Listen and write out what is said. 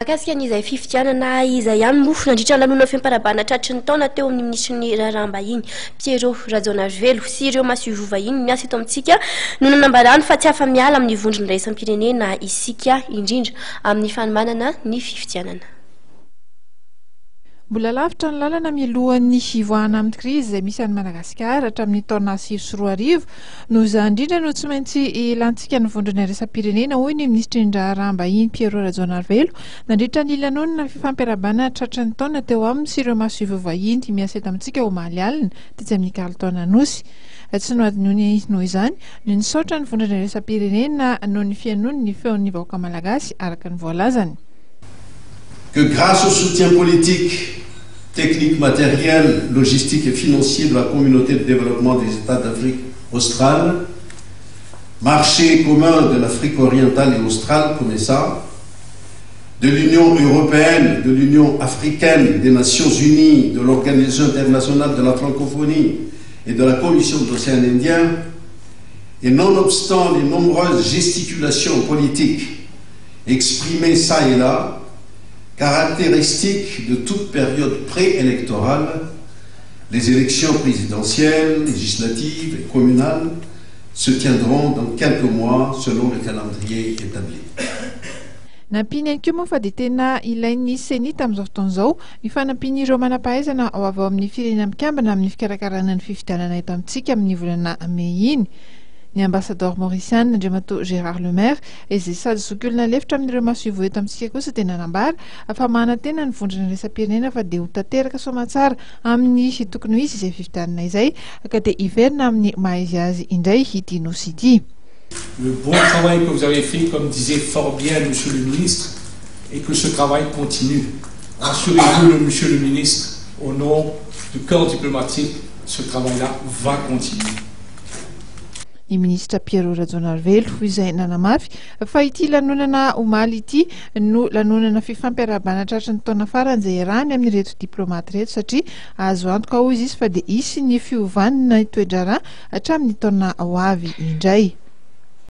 Kasika fifidianana izay ihany mofo nandritra lanona fiamparabana tratry ny taona teo amin'ny ministry ny Rarambahiny Pierrot Razonavelo sy ireo maso vahiny miasa eto amintsika no nanambarany fa tsy afa miala amin'ny vondrona raisam-pirenena isika indrindra amin'ny fanomanana ny fifidianana. Mbola lavitra ny lalana mialohan'ny hivoahana amin'ny krizy izay misy any Madagasikara hatramin'ny taona 2024 no za indrindra no tsy maintsy ilantsika ny vondrona raisam-pirenena hoy ny ministry ny Rarambahiny Pierrot Razonavelo nandritra ny lanonana fifampiarabana tratry ny taona teo aminy sy ireo maso vahiny miasa eto amintsika ho maly alina tetsy amin'ny Kalitaona Nosy. Tsy no adiny noho izany no nisaotra ny vondrona raisam-pirenena noho ny fianoany ny feon'ny vahoaka malagasy araka ny voalazany. Que grâce au soutien politique, technique, matériel, logistique et financier de la communauté de développement des États d'Afrique australe, marché commun de l'Afrique orientale et australe, comme ça, de l'Union européenne, de l'Union africaine, des Nations unies, de l'Organisation internationale de la francophonie et de la Commission de l'océan Indien, et nonobstant les nombreuses gesticulations politiques exprimées ça et là, caractéristique de toute période préélectorale, les élections présidentielles, législatives et communales se tiendront dans quelques mois selon le calendrier établi. Nampiny koa moa fa dia tena ilain'ny seni tamin'izao fotoana izao ny fanampin'ireo manam-pahaizana ao avy ao amin'ny firenena mikambana amin'ny fikarakarana ny fifidianana eto amintsika amin'ny volana Mey iny. Ny ambassadeur maurician Andriamato Gérard Lemaire izay sady zokiolona lefitra amin'ireo maso eto amintsika kosa tena nambara afa manantena ny vondrona raisam-pirenena fa dia ho tanteraka soamatsara amin'ny tokony ho izy izay fifidianana izay ka dia hiverina amin'ny maha-izy azy indray ity Nosy ity. Le bon travail que vous avez fait, comme disait fort bien Monsieur le ministre, et que ce travail continue. Rassurez-vous, Monsieur le ministre, au nom du corps diplomatique, ce travail-là va continuer. Ny ministra Pierrot Razonavelo izay nanamafy fa ity lanonana omaly ity no lanonana fifampiarabana tratry ny taona farany izay iarahany amin'ireto diplomata reto satria azo antoka hoy izy fa dia hisy ny fiovanana toedrarà hatramin'ny taona ho avy indray.